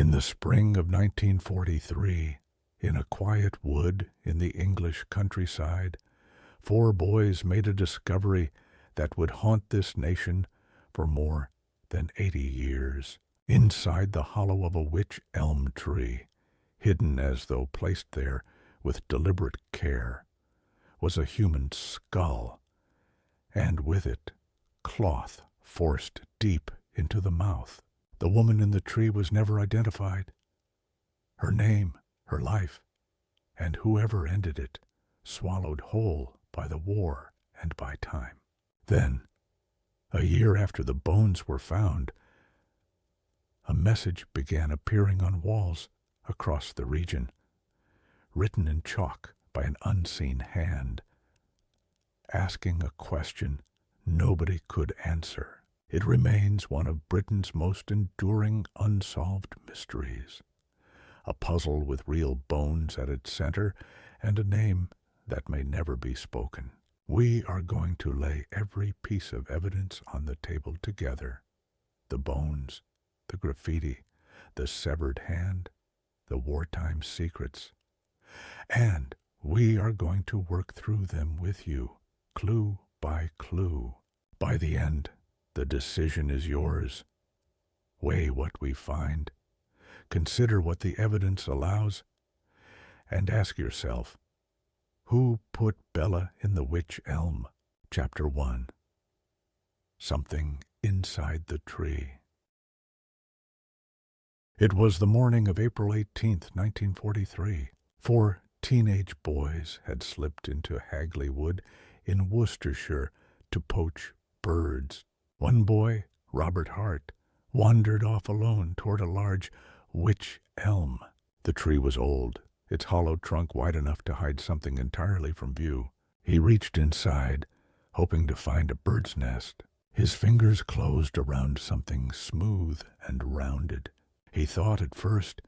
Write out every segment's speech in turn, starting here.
In the spring of 1943, in a quiet wood in the English countryside, 4 boys made a discovery that would haunt this nation for more than 80 years. Inside the hollow of a wych elm tree, hidden as though placed there with deliberate care, was a human skull, and with it cloth forced deep into the mouth. The woman in the tree was never identified. Her name, her life, and whoever ended it, swallowed whole by the war and by time. Then, a year after the bones were found, a message began appearing on walls across the region, written in chalk by an unseen hand, asking a question nobody could answer. It remains one of Britain's most enduring unsolved mysteries, a puzzle with real bones at its center and a name that may never be spoken. We are going to lay every piece of evidence on the table together: the bones, the graffiti, the severed hand, the wartime secrets. And we are going to work through them with you, clue by clue. By the end, the decision is yours. Weigh what we find, consider what the evidence allows, and ask yourself, who put Bella in the wych elm? Chapter 1. Something inside the tree. It was the morning of April 18th, 1943. 4 teenage boys had slipped into Hagley Wood in Worcestershire to poach birds. One boy, Robert Hart, wandered off alone toward a large wych elm. The tree was old, its hollow trunk wide enough to hide something entirely from view. He reached inside, hoping to find a bird's nest. His fingers closed around something smooth and rounded. He thought at first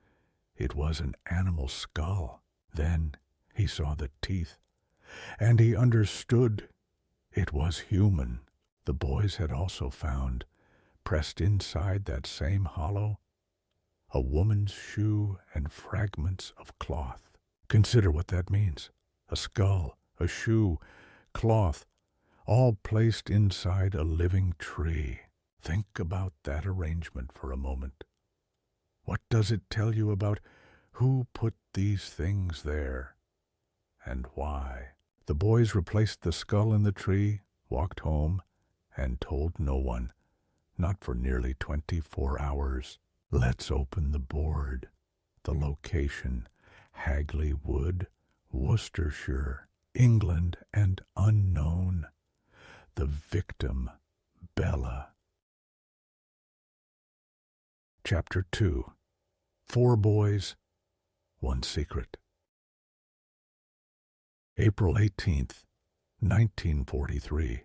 it was an animal skull. Then he saw the teeth, and he understood it was human. The boys had also found, pressed inside that same hollow, a woman's shoe and fragments of cloth. Consider what that means. A skull, a shoe, cloth, all placed inside a living tree. Think about that arrangement for a moment. What does it tell you about who put these things there, and why? The boys replaced the skull in the tree, walked home, and told no one, not for nearly 24 hours. Let's open the board. The location: Hagley Wood, Worcestershire, England, and unknown. The victim: Bella. Chapter 2. 4 boys, 1 secret. April 18th, 1943.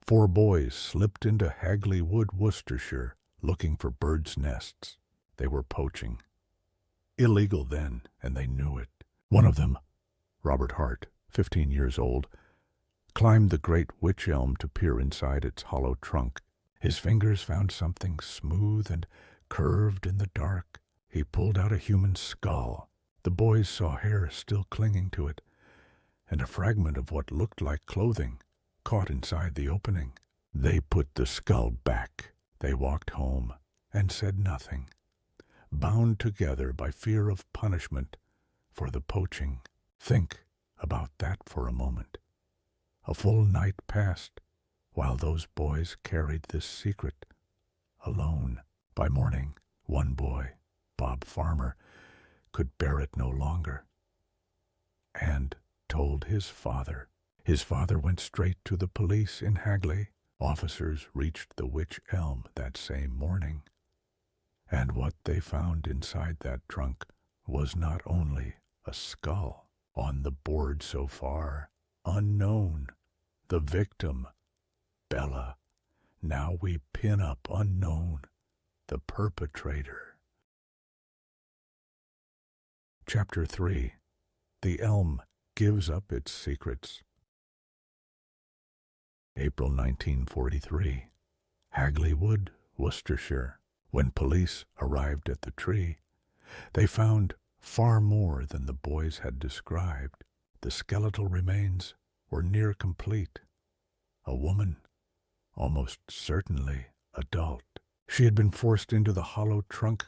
4 boys slipped into Hagley Wood, Worcestershire, looking for birds' nests. They were poaching. Illegal then, and they knew it. One of them, Robert Hart, 15 years old, climbed the great wych elm to peer inside its hollow trunk. His fingers found something smooth and curved in the dark. He pulled out a human skull. The boys saw hair still clinging to it, and a fragment of what looked like clothing caught inside the opening. They put the skull back. They walked home and said nothing, bound together by fear of punishment for the poaching. Think about that for a moment. A full night passed while those boys carried this secret alone. By morning, one boy, Bob Farmer, could bear it no longer and told his father. His father went straight to the police in Hagley. Officers reached the wych elm that same morning, and what they found inside that trunk was not only a skull. On the board so far, unknown. The victim, Bella. Now we pin up unknown, the perpetrator. Chapter 3. The elm gives up its secrets. April 1943. Hagley Wood, Worcestershire. When police arrived at the tree, They found far more than the boys had described. The skeletal remains were near complete. A woman, almost certainly adult. She had been forced into the hollow trunk,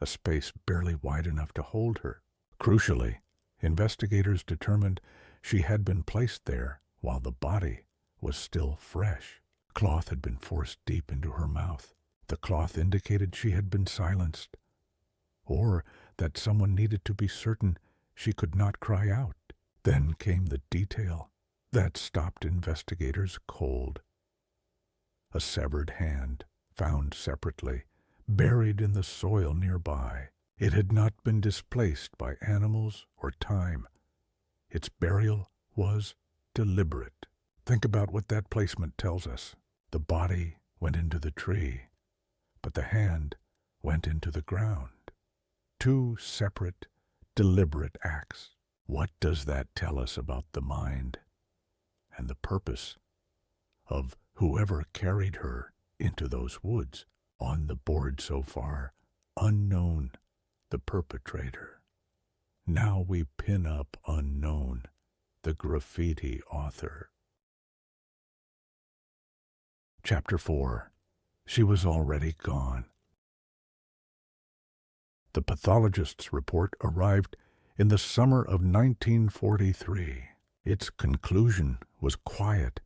a space barely wide enough to hold her. Crucially, investigators determined she had been placed there while the body was still fresh. Cloth had been forced deep into her mouth. The cloth indicated she had been silenced, or that someone needed to be certain she could not cry out. Then came the detail that stopped investigators cold. A severed hand, found separately, buried in the soil nearby. It had not been displaced by animals or time. Its burial was deliberate. Think about what that placement tells us. The body went into the tree, but the hand went into the ground. Two separate, deliberate acts. What does that tell us about the mind and the purpose of whoever carried her into those woods? On the board so far, unknown, the perpetrator. Now we pin up unknown, the graffiti author. Chapter 4. She was already gone. The pathologist's report arrived in the summer of 1943. Its conclusion was quiet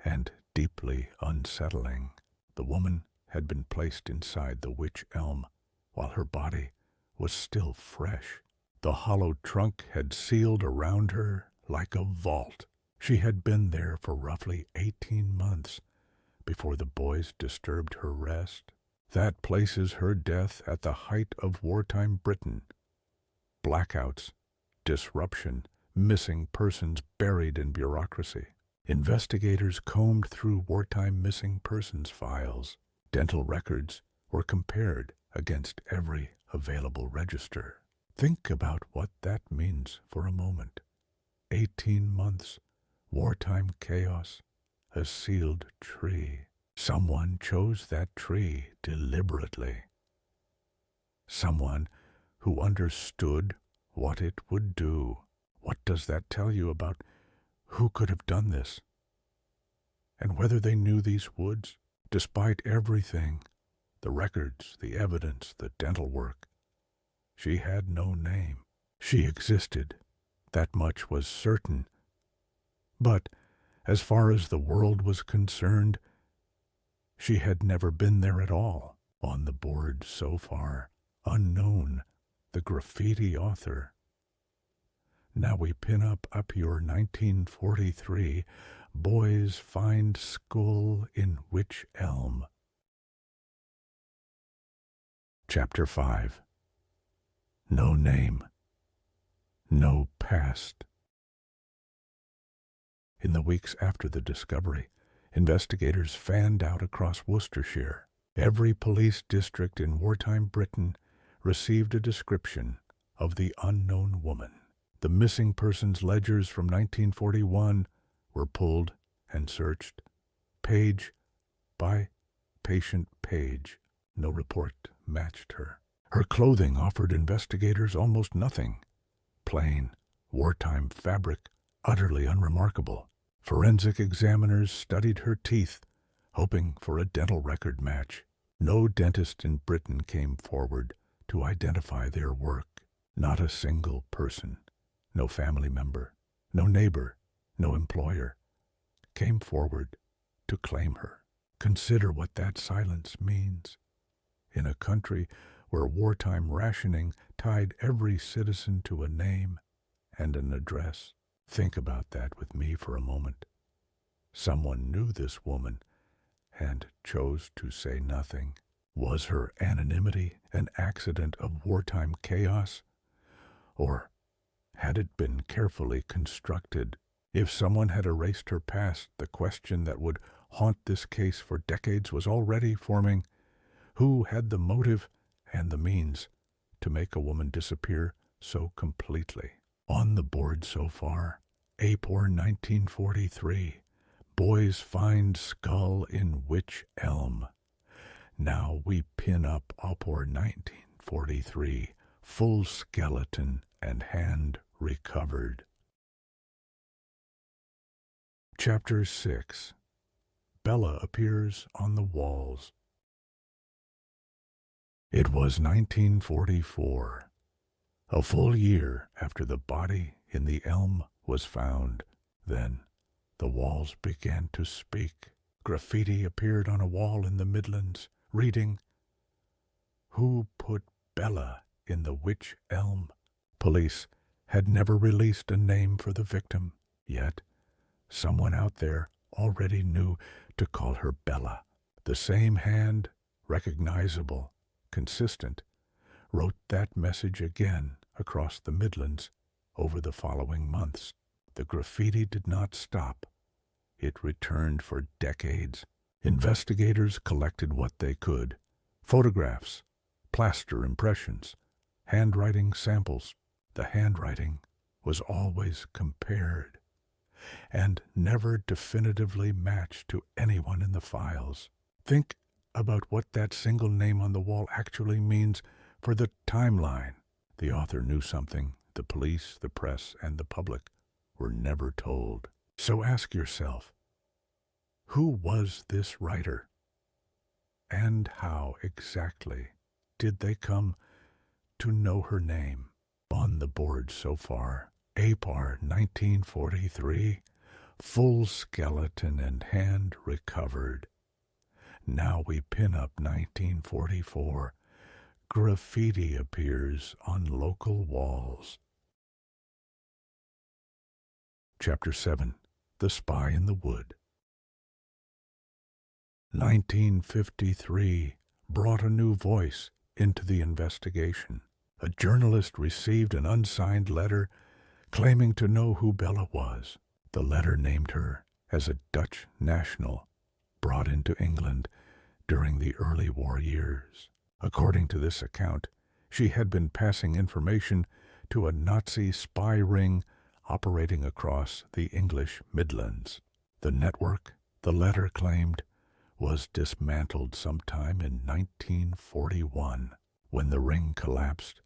and deeply unsettling. The woman had been placed inside the Wych Elm while her body was still fresh. The hollow trunk had sealed around her like a vault. She had been there for roughly 18 months before the boys disturbed her rest. That places her death at the height of wartime Britain. Blackouts, disruption, missing persons buried in bureaucracy. Investigators combed through wartime missing persons files. Dental records were compared against every available register. Think about what that means for a moment. 18 months, wartime chaos, a sealed tree. Someone chose that tree deliberately. Someone who understood what it would do. What does that tell you about who could have done this? And whether they knew these woods? Despite everything, the records, the evidence, the dental work, she had no name. She existed. That much was certain. But as far as the world was concerned, she had never been there at all. On the board so far, unknown, the graffiti author. Now we pin up your 1943 Boys Find Skull in Wych Elm. Chapter 5. No name. No past. In the weeks after the discovery, investigators fanned out across Worcestershire. Every police district in wartime Britain received a description of the unknown woman. The missing persons ledgers from 1941 were pulled and searched, page by patient page. No report matched her. Her clothing offered investigators almost nothing. Plain, wartime fabric, utterly unremarkable. Forensic examiners studied her teeth, hoping for a dental record match. No dentist in Britain came forward to identify their work. Not a single person, no family member, no neighbor, no employer, came forward to claim her. Consider what that silence means. In a country where wartime rationing tied every citizen to a name and an address. Think about that with me for a moment. Someone knew this woman and chose to say nothing. Was her anonymity an accident of wartime chaos? Or had it been carefully constructed? If someone had erased her past, the question that would haunt this case for decades was already forming. Who had the motive and the means to make a woman disappear so completely? On the board so far, April 1943, boys find skull in Wych Elm. Now we pin up April 1943, full skeleton and hand recovered. Chapter 6. Bella appears on the walls. It was 1944, a full year after the body in the elm was found. Then the walls began to speak. Graffiti appeared on a wall in the Midlands, reading, "Who put Bella in the Wych Elm?" Police had never released a name for the victim, yet someone out there already knew to call her Bella. The same hand, recognizable, consistent, wrote that message again across the Midlands over the following months. The graffiti did not stop. It returned for decades. Investigators collected what they could: photographs, plaster impressions, handwriting samples. The handwriting was always compared and never definitively matched to anyone in the files. Think about what that single name on the wall actually means for the timeline. The author knew something the police, the press, and the public were never told. So ask yourself, who was this writer? And how exactly did they come to know her name? On the board so far, APAR 1943, full skeleton and hand recovered. Now we pin up 1944. Graffiti appears on local walls. Chapter 7. The Spy in the Wood. 1953 brought a new voice into the investigation. A journalist received an unsigned letter claiming to know who Bella was. The letter named her as a Dutch national brought into England during the early war years. According to this account, she had been passing information to a Nazi spy ring operating across the English Midlands. The network, the letter claimed, was dismantled sometime in 1941. When the ring collapsed,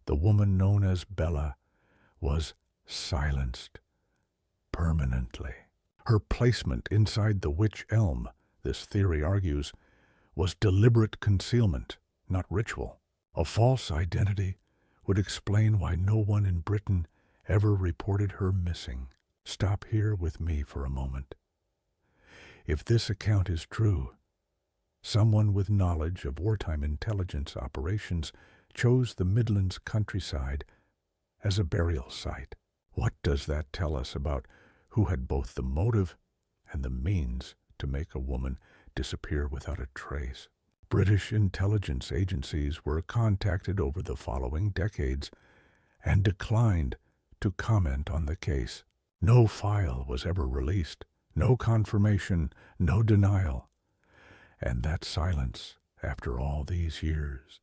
the woman known as Bella was silenced permanently. Her placement inside the Wych Elm, this theory argues, was deliberate concealment, not ritual. A false identity would explain why no one in Britain ever reported her missing. Stop here with me for a moment. If this account is true, someone with knowledge of wartime intelligence operations chose the Midlands countryside as a burial site. What does that tell us about who had both the motive and the means to make a woman disappear without a trace? British intelligence agencies were contacted over the following decades and declined to comment on the case. No file was ever released, no confirmation, no denial. And that silence, after all these years,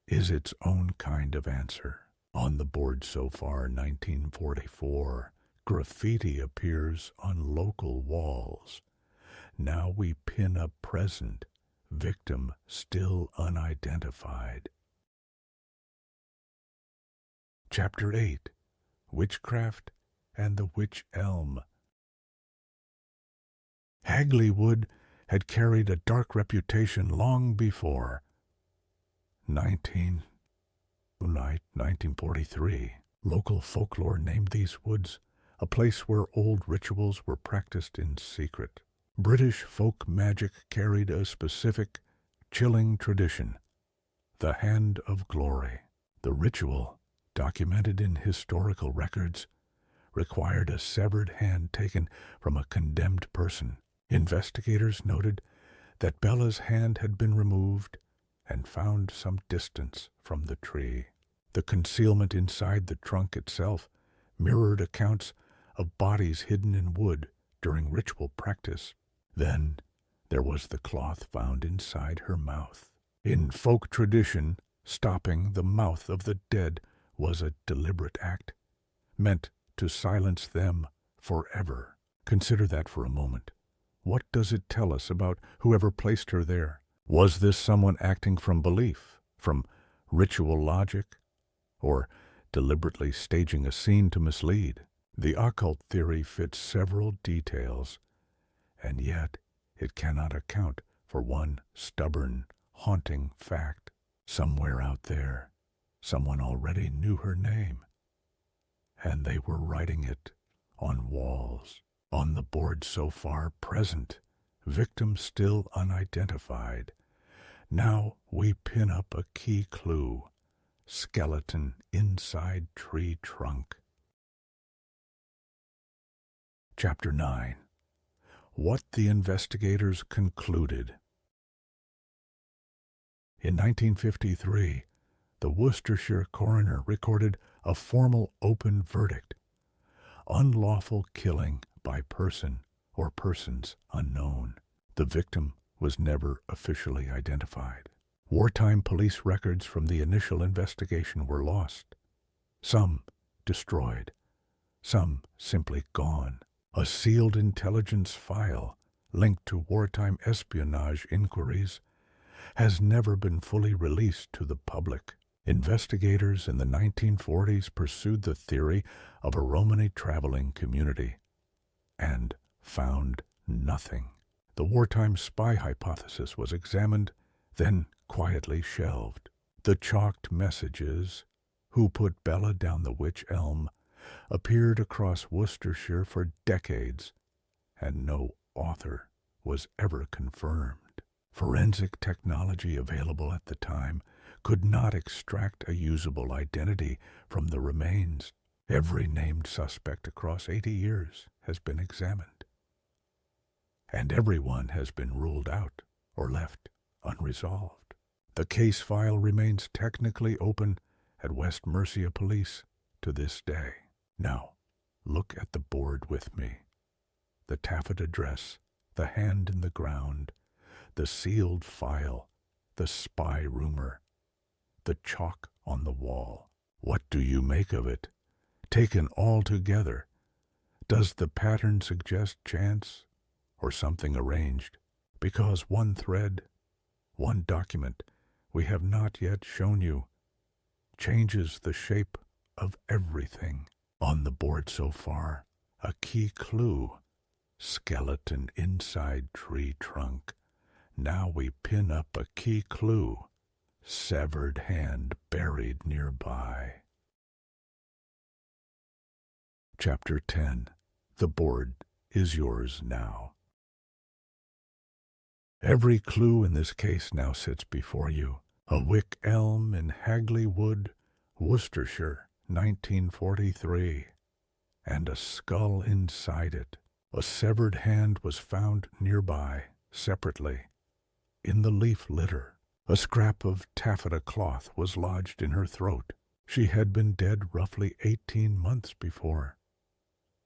is its own kind of answer. On the board so far, 1944, graffiti appears on local walls. Now we pin up present, victim still unidentified. Chapter 8. Witchcraft and the Wych Elm. Hagley Wood had carried a dark reputation long before. 1943. Local folklore named these woods a place where old rituals were practiced in secret. British folk magic carried a specific, chilling tradition: the Hand of Glory. The ritual, documented in historical records, required a severed hand taken from a condemned person. Investigators noted that Bella's hand had been removed and found some distance from the tree. The concealment inside the trunk itself mirrored accounts of bodies hidden in wood during ritual practice. Then there was the cloth found inside her mouth. In folk tradition, stopping the mouth of the dead was a deliberate act, meant to silence them forever. Consider that for a moment. What does it tell us about whoever placed her there? Was this someone acting from belief, from ritual logic, or deliberately staging a scene to mislead. The occult theory fits several details, and yet it cannot account for one stubborn, haunting fact. Somewhere out there, someone already knew her name, and they were writing it on walls. On the board so far present, victim still unidentified. Now we pin up a key clue: skeleton inside tree trunk. Chapter 9. What the investigators concluded. In 1953, the Worcestershire coroner recorded a formal open verdict: unlawful killing by person or persons unknown. The victim was never officially identified. Wartime police records from the initial investigation were lost. Some destroyed, some simply gone. A sealed intelligence file linked to wartime espionage inquiries has never been fully released to the public. Investigators in the 1940s pursued the theory of a Romany traveling community and found nothing. The wartime spy hypothesis was examined, then quietly shelved. The chalked messages, "Who put Bella down the Wych Elm?" appeared across Worcestershire for decades, and no author was ever confirmed. Forensic technology available at the time could not extract a usable identity from the remains. Every named suspect across 80 years has been examined, and everyone has been ruled out or left unresolved. The case file remains technically open at West Mercia Police to this day. Now, look at the board with me. The taffeta dress, the hand in the ground, the sealed file, the spy rumor, the chalk on the wall. What do you make of it? Taken all together, does the pattern suggest chance or something arranged? Because one thread, one document we have not yet shown you, changes the shape of everything. On the board so far, a key clue: skeleton inside tree trunk. Now we pin up a key clue: severed hand buried nearby. Chapter 10. The board is yours now. Every clue in this case now sits before you. A Wych Elm in Hagley Wood, Worcestershire, 1943, and a skull inside it. A severed hand was found nearby, separately, in the leaf litter. A scrap of taffeta cloth was lodged in her throat. She had been dead roughly 18 months before.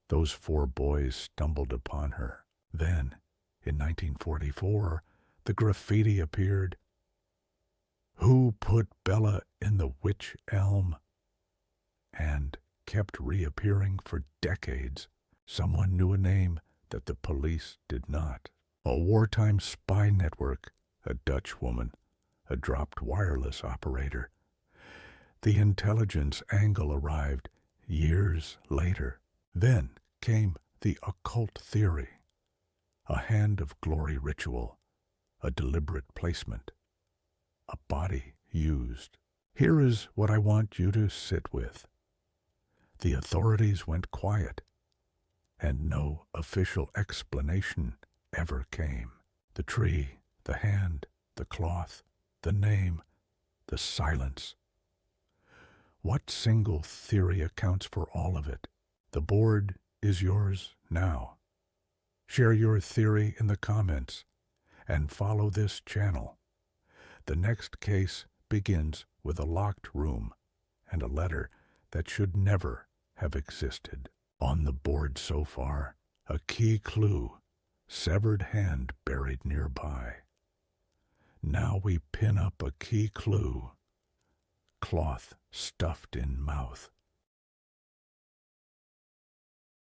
Those 4 boys stumbled upon her. Then, in 1944, the graffiti appeared: "Who put Bella in the Wych Elm?" and kept reappearing for decades. Someone knew a name that the police did not. A wartime spy network, a Dutch woman, a dropped wireless operator. The intelligence angle arrived years later. Then came the occult theory: a hand of glory ritual, a deliberate placement, a body used. Here is what I want you to sit with. The authorities went quiet, and no official explanation ever came. The tree, the hand, the cloth, the name, the silence. What single theory accounts for all of it? The board is yours now. Share your theory in the comments and follow this channel. The next case begins with a locked room and a letter that should never have existed. On the board so far, a key clue: severed hand buried nearby. Now we pin up a key clue: cloth stuffed in mouth.